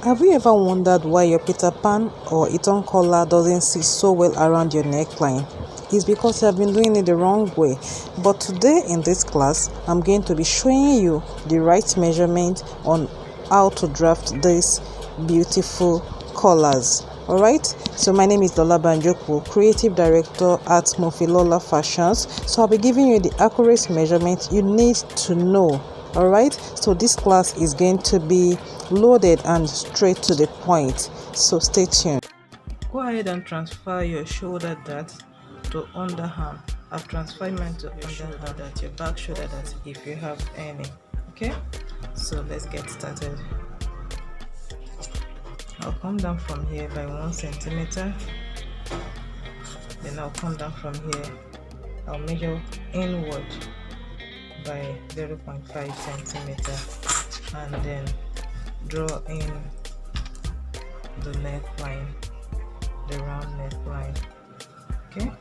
Have you ever wondered why your Peter Pan or Eton collar doesn't sit so well around your neckline? It's because you have been doing it the wrong way. But today in this class, I'm going to be showing you the right measurement on how to draft these beautiful collars. Alright, so my name is Dola Banjoku, Creative Director at Mofilola Fashions. So I'll be giving you the accurate measurement you need to know. Alright, so this class is going to be loaded and straight to the point, so stay tuned. Go ahead and transfer your shoulder dart to underarm. I've transferred mine to your shoulder dart, your back shoulder dart if you have any. Okay, so let's get started. I'll come down from here by 1 centimeter, then I'll come down from here. I'll measure inward by 0.5 centimeter and then draw in the neckline, the round neckline, okay,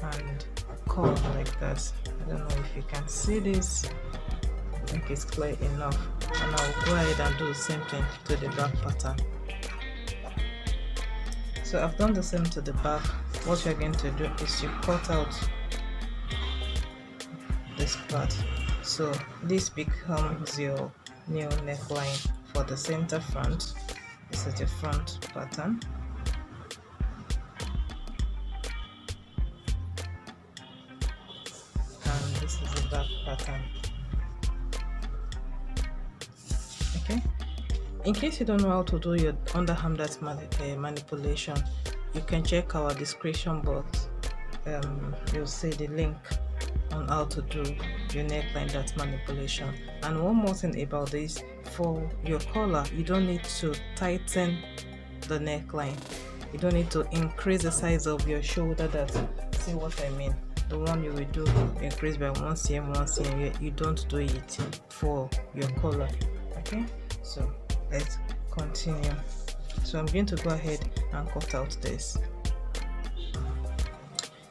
and curve like that. I don't know if you can see this. I think it's clear enough, and I'll go ahead and do the same thing to the back pattern. So I've done the same to the back. What you're going to do is you cut out this part, so this becomes your new neckline for the center front. This is the front pattern, and this is the back pattern. Okay, in case you don't know how to do your underarm dart manipulation, you can check our description box. You'll see the link on how to do your neckline dart manipulation. And one more thing about this, for your collar, you don't need to tighten the neckline. You don't need to increase the size of your shoulder dart. See what I mean? The one you will do increase by 1 cm, 1 cm. You don't do it for your collar. Okay, so let's continue. So I'm going to go ahead and cut out this.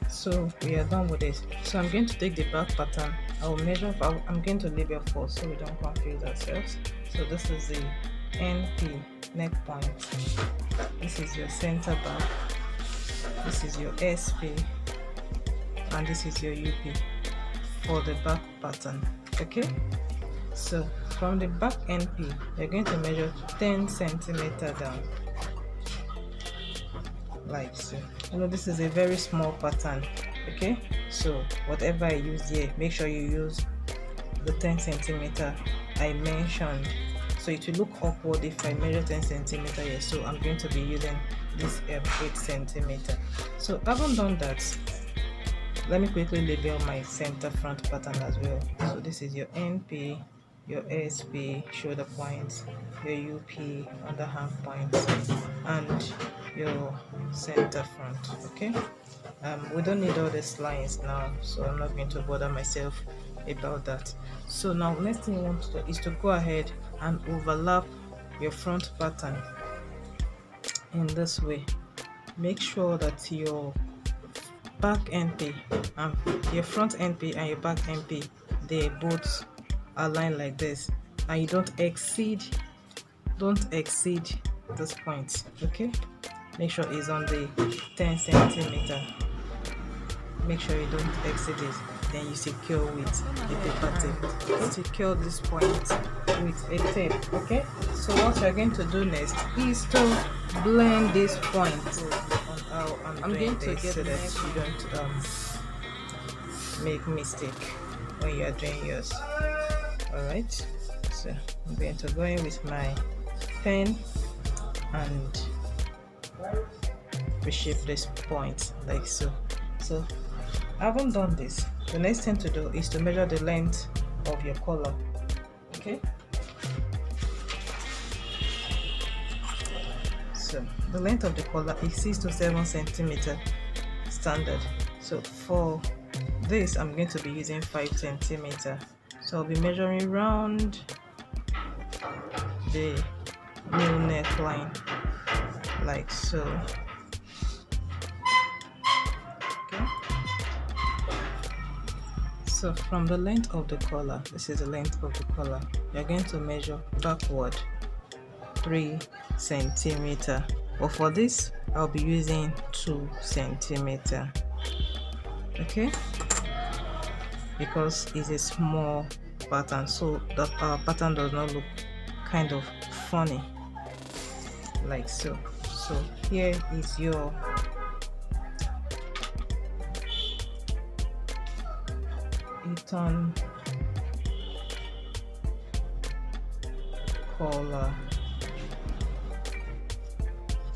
So we are done with this. So I'm going to take the back pattern. I will measure. I'm going to label first so we don't confuse ourselves. So this is the NP neck point. This is your center back. This is your SP, and this is your UP for the back pattern. Okay. So from the back NP, you're going to measure 10 centimeter down, like so. You know, this is a very small pattern. Okay, so whatever I use here, make sure you use the 10 centimeter I mentioned, so it will look awkward if I measure 10 centimeter here. So I'm going to be using this 8 centimeter. So having done that, let me quickly label my center front pattern as well. So this is your NP, your SP shoulder points, your UP underarm points, and your center front. Okay, we don't need all these lines now, so I'm not going to bother myself about that. So now next thing you want to do is to go ahead and overlap your front pattern in this way. Make sure that your back NP and your front NP and your back NP, they both align like this, and you don't exceed this point. Okay, make sure it's on the 10 centimeter. Make sure you don't exceed it. Then you secure with a paper tape. Okay? Secure this point with a tape. Okay, so what you're going to do next is to blend this point on how I'm going to get so that you don't make mistake when you are doing yours. Alright, so I'm going to go in with my pen and reshape this point like so. So I haven't done this. The next thing to do is to measure the length of your collar. Okay, so the length of the collar is 6 to 7 centimeter standard. So for this, I'm going to be using 5 centimeter. So I'll be measuring round the new neckline like so. Okay, so from the length of the collar, this is the length of the collar, you're going to measure backward 3 centimeter, but for this I'll be using 2 centimeter, okay, because it's a small pattern, so that our pattern does not look kind of funny like so. So here is your Eton collar.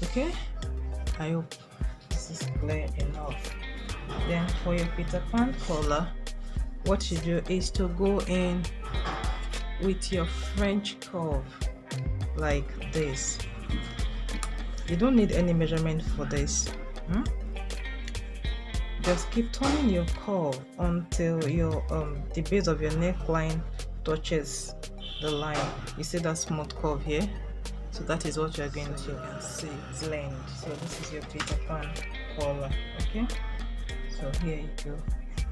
Okay, I hope this is clear enough. Then for your Peter Pan collar, what you do is to go in with your French curve like this. You don't need any measurement for this. Just keep turning your curve until your the base of your neckline touches the line. You see that smooth curve here? So that is what you are going to see blend. So this is your Peter Pan collar, okay? So here you go.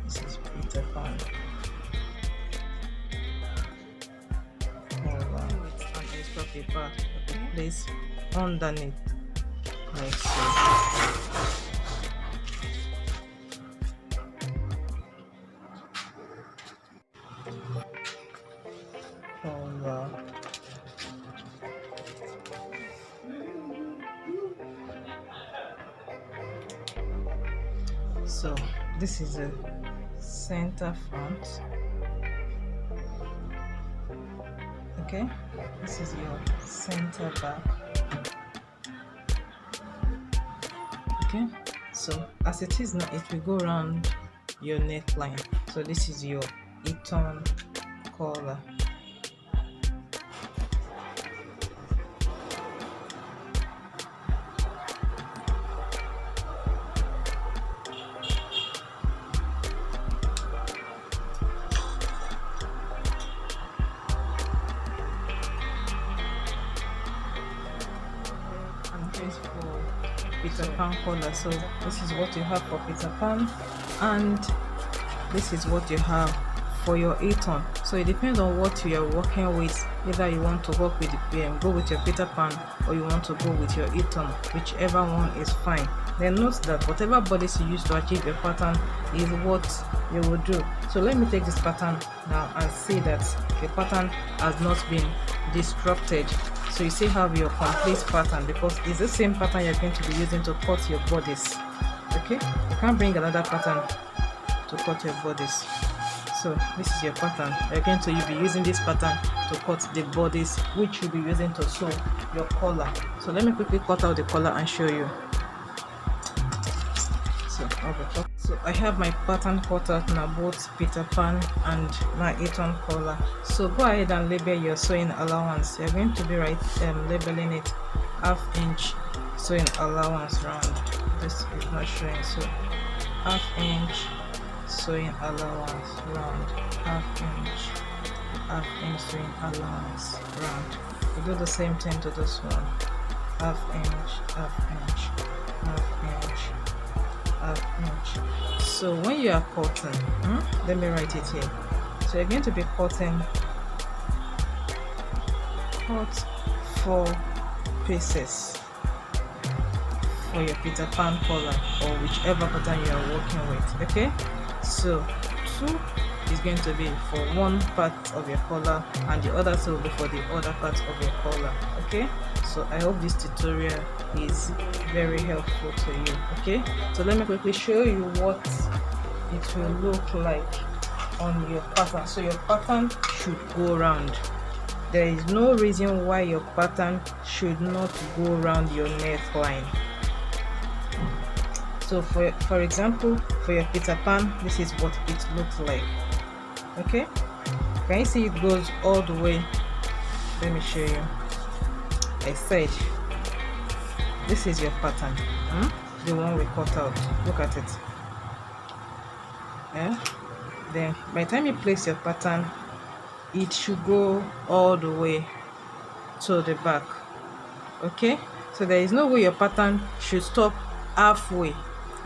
This is Peter Pan collar with an extra paper, okay? Place underneath like so. So this is a center front, okay, this is your center back, okay. So as it is now, it will go around your neckline. So this is your Eton collar. For Peter Pan collar, so this is what you have for Peter Pan, and this is what you have for your Eton. So it depends on what you are working with. Either you want to work with go with your Peter Pan, or you want to go with your Eton, whichever one is fine. Then note that whatever bodice you use to achieve your pattern is what you will do. So let me take this pattern now and see that the pattern has not been disrupted. So you still have your complete pattern, because it's the same pattern you're going to be using to cut your bodice, okay? You can't bring another pattern to cut your bodice. So this is your pattern. You're going to be using this pattern to cut the bodice, which you'll be using to sew your collar. So let me quickly cut out the collar and show you. So I have my pattern cut out now, both Peter Pan and my Eton collar. So go ahead and label your sewing allowance. You're going to be labeling it 1/2 inch sewing allowance round. This is not showing, so 1/2 inch sewing allowance round, 1/2 inch sewing allowance round. We do the same thing to this one. 1/2 inch, 1/2 inch, 1/2 inch, 1/2 inch. So when you are cutting, let me write it here. So you're going to be cutting, cut 4 pieces for your Peter Pan collar, or whichever pattern you are working with, okay? So 2 is going to be for one part of your collar, and the other 2 will be for the other part of your collar, okay? So I hope this tutorial is very helpful to you, okay? So let me quickly show you what it will look like on your pattern. So your pattern should go round. There is no reason why your pattern should not go around your neckline. So for example, for your Peter Pan, this is what it looks like, okay? Can you see it goes all the way? Let me show you. I said this is your pattern, the one we cut out. Look at it. Yeah. Then by the time you place your pattern, it should go all the way to the back, okay? So there is no way your pattern should stop halfway.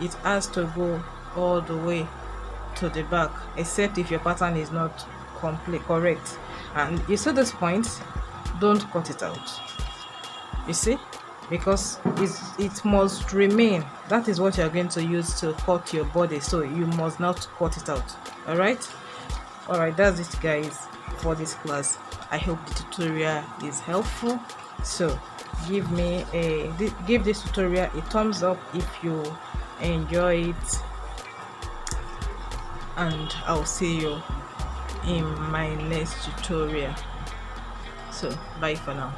It has to go all the way to the back, except if your pattern is not correct. And you see this point, don't cut it out. You see, because it must remain. That is what you're going to use to cut your body, so you must not cut it out. All right, that's it guys for this class. I hope the tutorial is helpful. So give this tutorial a thumbs up if you enjoy it, and I'll see you in my next tutorial. So bye for now.